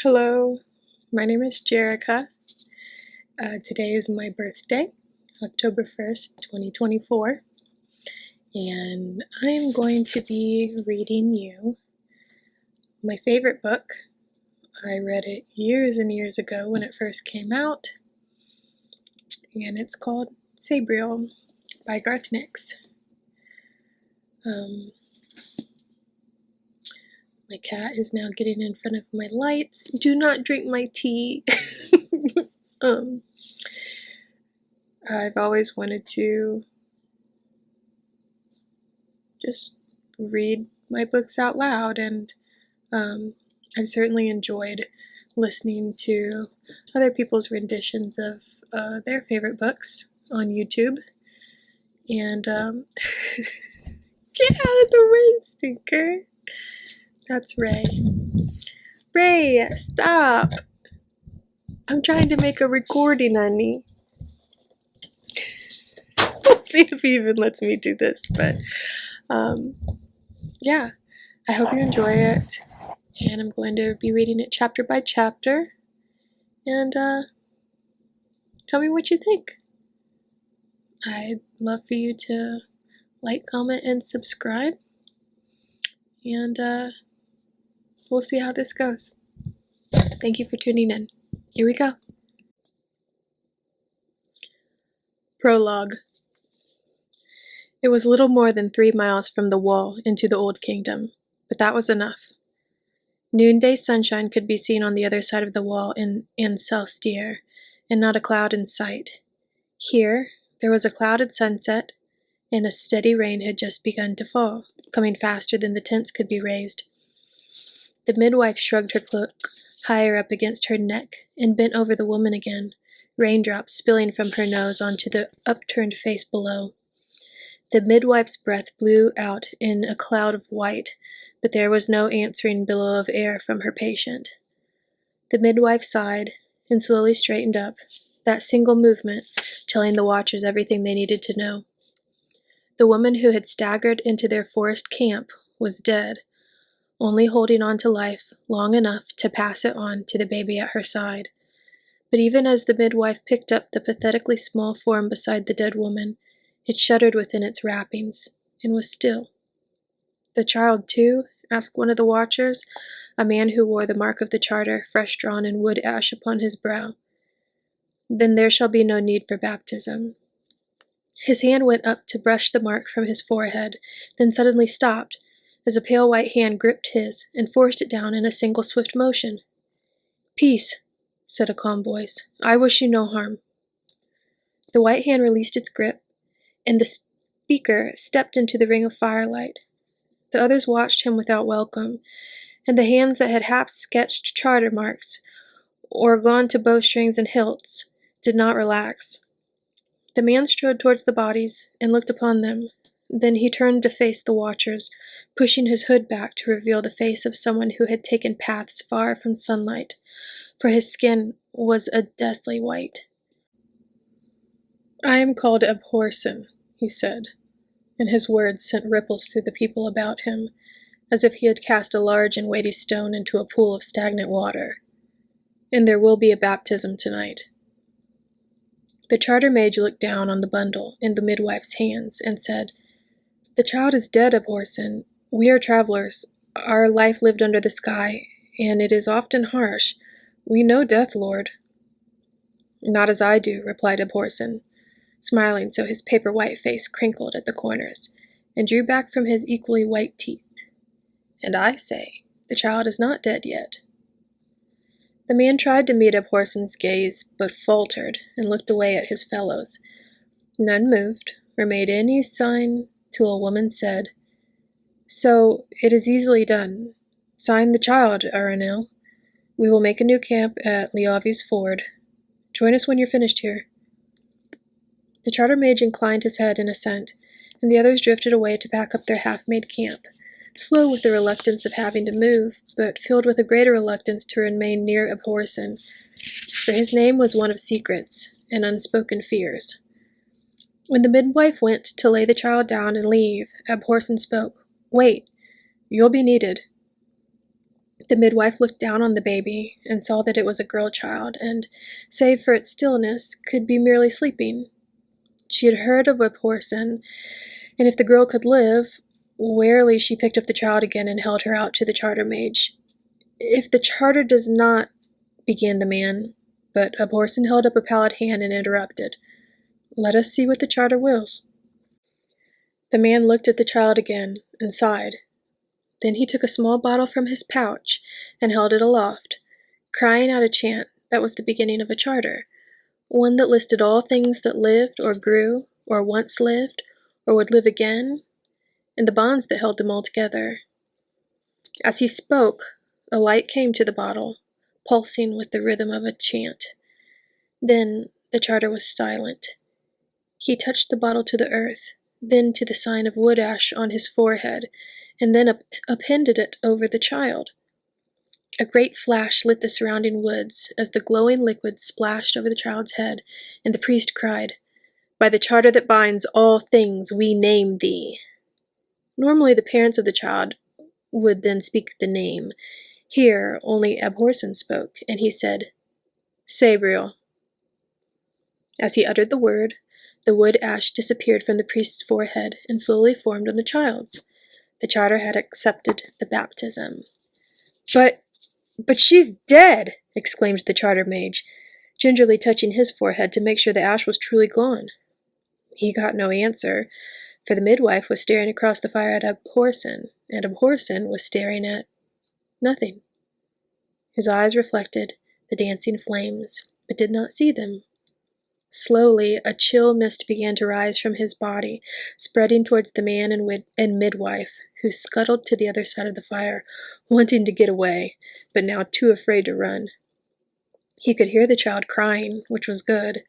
Hello, my name is Jerica. Today is my birthday, October 1st, 2024, and I'm going to be reading you my favorite book. I read it years and years ago when it first came out, and it's called Sabriel by Garth Nix. My cat is now getting in front of my lights. Do not drink my tea. I've always wanted to just read my books out loud, and I've certainly enjoyed listening to other people's renditions of their favorite books on YouTube. And get out of the way, stinker. That's Ray. Ray, stop! I'm trying to make a recording, honey. We'll see if he even lets me do this, but yeah, I hope you enjoy it, and I'm going to be reading it chapter by chapter, and tell me what you think. I'd love for you to like, comment, and subscribe, and we'll see how this goes. Thank you for tuning in. Here we go. Prologue. It was little more than 3 miles from the wall into the Old Kingdom, but that was enough. Noonday sunshine could be seen on the other side of the wall in Celestier, and not a cloud in sight. Here, there was a clouded sunset, and a steady rain had just begun to fall, coming faster than the tents could be raised. The midwife shrugged her cloak higher up against her neck and bent over the woman again, raindrops spilling from her nose onto the upturned face below. The midwife's breath blew out in a cloud of white, but there was no answering billow of air from her patient. The midwife sighed and slowly straightened up, that single movement telling the watchers everything they needed to know. The woman who had staggered into their forest camp was dead, only holding on to life long enough to pass it on to the baby at her side. But even as the midwife picked up the pathetically small form beside the dead woman, it shuddered within its wrappings, and was still. "The child, too?" asked one of the watchers, a man who wore the mark of the charter, fresh drawn in wood ash upon his brow. "Then there shall be no need for baptism." His hand went up to brush the mark from his forehead, then suddenly stopped, as a pale white hand gripped his and forced it down in a single swift motion. "Peace," said a calm voice. "I wish you no harm." The white hand released its grip, and the speaker stepped into the ring of firelight. The others watched him without welcome, and the hands that had half-sketched charter marks, or gone to bowstrings and hilts, did not relax. The man strode towards the bodies and looked upon them. Then he turned to face the watchers, pushing his hood back to reveal the face of someone who had taken paths far from sunlight, for his skin was a deathly white. "I am called Abhorsen," he said, and his words sent ripples through the people about him, as if he had cast a large and weighty stone into a pool of stagnant water. "And there will be a baptism tonight." The charter mage looked down on the bundle in the midwife's hands and said, "The child is dead, Abhorsen. We are travelers. Our life lived under the sky, and it is often harsh. We know death, Lord." "Not as I do," replied Abhorsen, smiling so his paper-white face crinkled at the corners, and drew back from his equally white teeth. "And I say, the child is not dead yet." The man tried to meet Abhorsen's gaze, but faltered and looked away at his fellows. None moved, or made any sign, till a woman said, "So, it is easily done. Sign the child, Aranel. We will make a new camp at Liavi's Ford. Join us when you're finished here." The charter mage inclined his head in assent, and the others drifted away to pack up their half-made camp, slow with the reluctance of having to move, but filled with a greater reluctance to remain near Abhorsen, for his name was one of secrets and unspoken fears. When the midwife went to lay the child down and leave, Abhorsen spoke. "Wait, you'll be needed." The midwife looked down on the baby and saw that it was a girl child, and, save for its stillness, could be merely sleeping. She had heard of a porson, and if the girl could live, warily she picked up the child again and held her out to the charter mage. "If the charter does not," began the man, but a porson held up a pallid hand and interrupted. "Let us see what the charter wills." The man looked at the child again and sighed. Then he took a small bottle from his pouch and held it aloft, crying out a chant that was the beginning of a charter, one that listed all things that lived or grew or once lived or would live again, and the bonds that held them all together. As he spoke, a light came to the bottle, pulsing with the rhythm of a chant. Then the charter was silent. He touched the bottle to the earth, then to the sign of wood ash on his forehead, and then appended it over the child. A great flash lit the surrounding woods as the glowing liquid splashed over the child's head, and the priest cried, "By the charter that binds all things, we name thee." Normally the parents of the child would then speak the name. Here only Abhorsen spoke, and he said, "Sabriel." As he uttered the word, the wood ash disappeared from the priest's forehead and slowly formed on the child's. The charter had accepted the baptism. But she's dead!" exclaimed the charter mage, gingerly touching his forehead to make sure the ash was truly gone. He got no answer, for the midwife was staring across the fire at Abhorsen, and Abhorsen was staring at nothing. His eyes reflected the dancing flames, but did not see them. Slowly, a chill mist began to rise from his body, spreading towards the man and midwife, who scuttled to the other side of the fire, wanting to get away, but now too afraid to run. He could hear the child crying, which was good.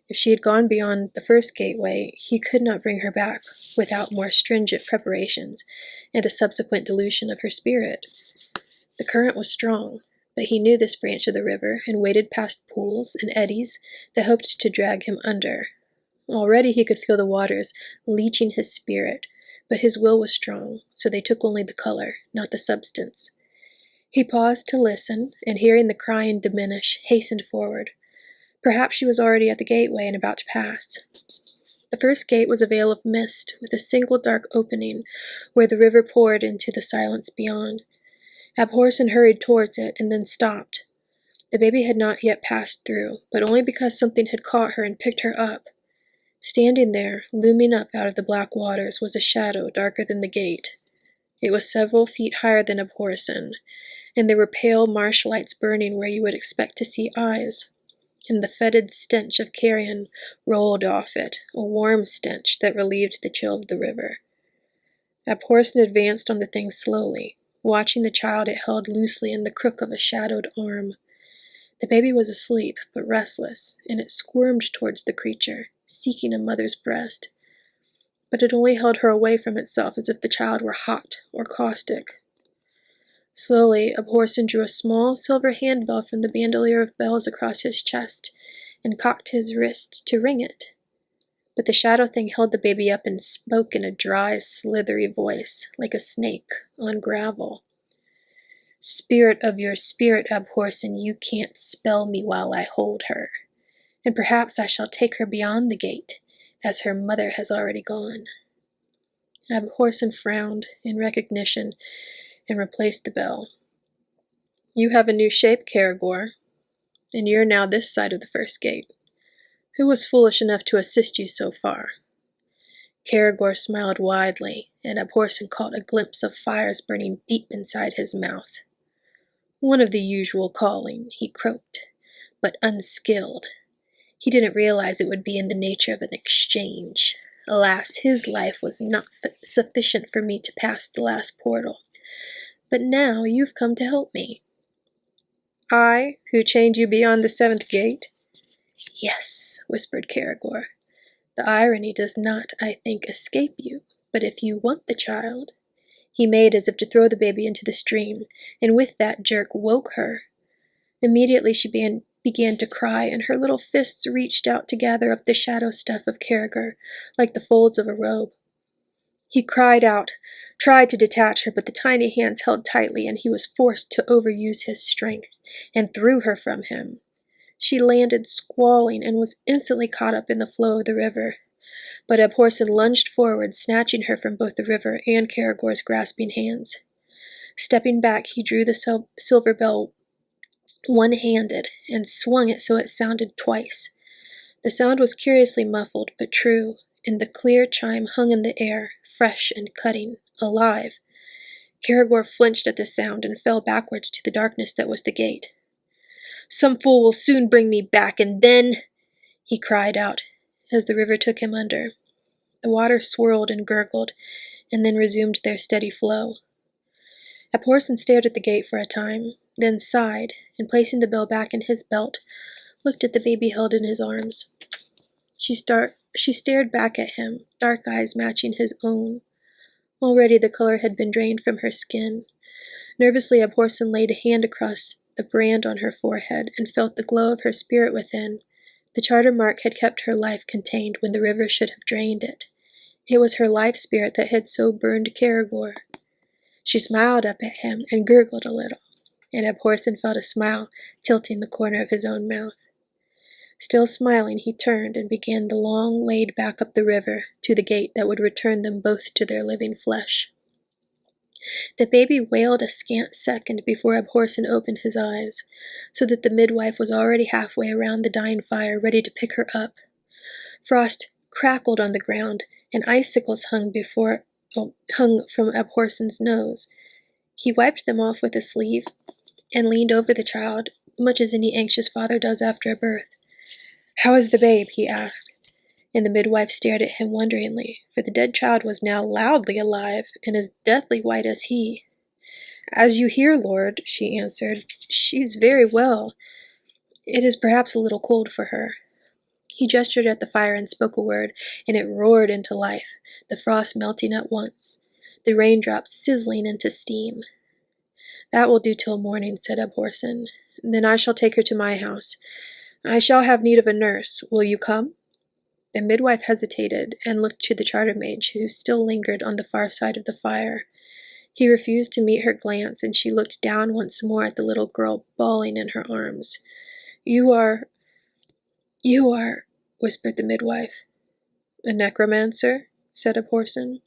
If she had gone beyond the first gateway, he could not bring her back without more stringent preparations and a subsequent dilution of her spirit. The current was strong, but he knew this branch of the river and waded past pools and eddies that hoped to drag him under. Already he could feel the waters leaching his spirit, but his will was strong, so they took only the color, not the substance. He paused to listen, and hearing the crying diminish, hastened forward. Perhaps she was already at the gateway and about to pass. The first gate was a veil of mist, with a single dark opening, where the river poured into the silence beyond. Abhorsen hurried towards it and then stopped. The baby had not yet passed through, but only because something had caught her and picked her up. Standing there, looming up out of the black waters, was a shadow darker than the gate. It was several feet higher than Abhorsen, and there were pale marsh lights burning where you would expect to see eyes, and the fetid stench of carrion rolled off it, a warm stench that relieved the chill of the river. Abhorsen advanced on the thing slowly, watching the child it held loosely in the crook of a shadowed arm. The baby was asleep, but restless, and it squirmed towards the creature, seeking a mother's breast. But it only held her away from itself as if the child were hot or caustic. Slowly, Abhorsen drew a small silver handbell from the bandolier of bells across his chest and cocked his wrist to ring it. But the shadow thing held the baby up and spoke in a dry, slithery voice, like a snake on gravel. "Spirit of your spirit, Abhorsen, you can't spell me while I hold her, and perhaps I shall take her beyond the gate, as her mother has already gone." Abhorsen frowned in recognition and replaced the bell. "You have a new shape, Caragor, and you're now this side of the first gate. Who was foolish enough to assist you so far?" Caragor smiled widely, and Abhorsen caught a glimpse of fires burning deep inside his mouth. "One of the usual calling," he croaked, "but unskilled. He didn't realize it would be in the nature of an exchange. Alas, his life was not sufficient for me to pass the last portal. But now you've come to help me." "I, who chained you beyond the seventh gate?" "Yes," whispered Caragor. "The irony does not, I think, escape you, but if you want the child—" He made as if to throw the baby into the stream, and with that jerk woke her. Immediately she began to cry, and her little fists reached out to gather up the shadow stuff of Caragor, like the folds of a robe. He cried out, tried to detach her, but the tiny hands held tightly, and he was forced to overuse his strength, and threw her from him. She landed squalling and was instantly caught up in the flow of the river. But Abhorsen lunged forward, snatching her from both the river and Karagor's grasping hands. Stepping back, he drew the silver bell one-handed and swung it so it sounded twice. The sound was curiously muffled, but true, and the clear chime hung in the air, fresh and cutting, alive. Karagor flinched at the sound and fell backwards to the darkness that was the gate. "Some fool will soon bring me back, and then—" he cried out, as the river took him under. The water swirled and gurgled, and then resumed their steady flow. Abhorsen stared at the gate for a time, then sighed, and placing the bell back in his belt, looked at the baby held in his arms. She stared back at him, dark eyes matching his own. Already the color had been drained from her skin. Nervously, Abhorsen laid a hand across the brand on her forehead and felt the glow of her spirit within. The charter mark had kept her life contained when the river should have drained it. It was her life spirit that had so burned Karagor. She smiled up at him and gurgled a little, and Abhorsen felt a smile tilting the corner of his own mouth. Still smiling, he turned and began the long wade back up the river to the gate that would return them both to their living flesh. The baby wailed a scant second before Abhorsen opened his eyes, so that the midwife was already halfway around the dying fire, ready to pick her up. Frost crackled on the ground, and icicles hung from Abhorsen's nose. He wiped them off with a sleeve and leaned over the child, much as any anxious father does after a birth. "How is the babe?" he asked, and the midwife stared at him wonderingly, for the dead child was now loudly alive and as deathly white as he. "As you hear, Lord," she answered. "She's very well. It is perhaps a little cold for her." He gestured at the fire and spoke a word, and it roared into life, the frost melting at once, the raindrops sizzling into steam. "That will do till morning," said Abhorsen. "Then I shall take her to my house. I shall have need of a nurse. Will you come?" The midwife hesitated and looked to the charter mage, who still lingered on the far side of the fire. He refused to meet her glance, and she looked down once more at the little girl bawling in her arms. You are, whispered the midwife. "A necromancer?" said Abhorsen.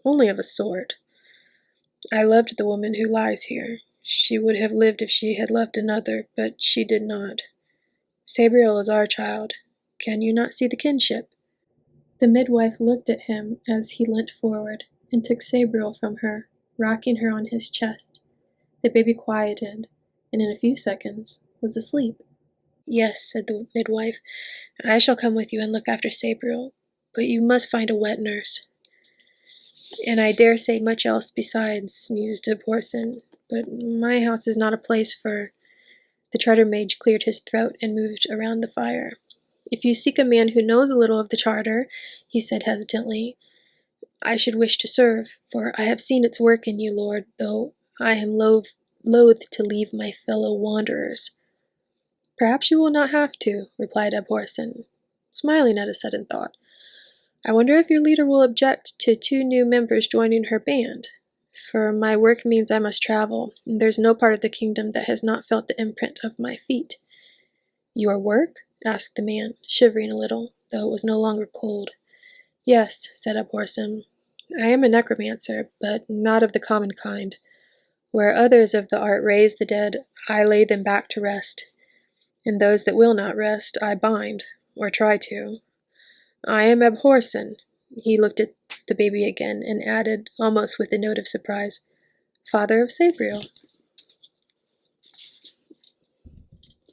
"Only of a sort. I loved the woman who lies here. She would have lived if she had loved another, but she did not. Sabriel is our child. Can you not see the kinship?" The midwife looked at him as he leant forward and took Sabriel from her, rocking her on his chest. The baby quieted, and in a few seconds was asleep. "Yes," said the midwife, "I shall come with you and look after Sabriel, but you must find a wet nurse." "And I dare say much else besides," mused Abhorsen, "but my house is not a place for—" The charter mage cleared his throat and moved around the fire. "If you seek a man who knows a little of the charter," he said hesitantly, "I should wish to serve, for I have seen its work in you, Lord, though I am loath to leave my fellow wanderers." "Perhaps you will not have to," replied Abhorsen, smiling at a sudden thought. "I wonder if your leader will object to 2 new members joining her band? For my work means I must travel, and there's no part of the kingdom that has not felt the imprint of my feet." "Your work?" asked the man, shivering a little, though it was no longer cold. "Yes," said Abhorsen. "I am a necromancer, but not of the common kind. Where others of the art raise the dead, I lay them back to rest. And those that will not rest, I bind, or try to. I am Abhorsen." He looked at the baby again and added, almost with a note of surprise, "father of Sabriel."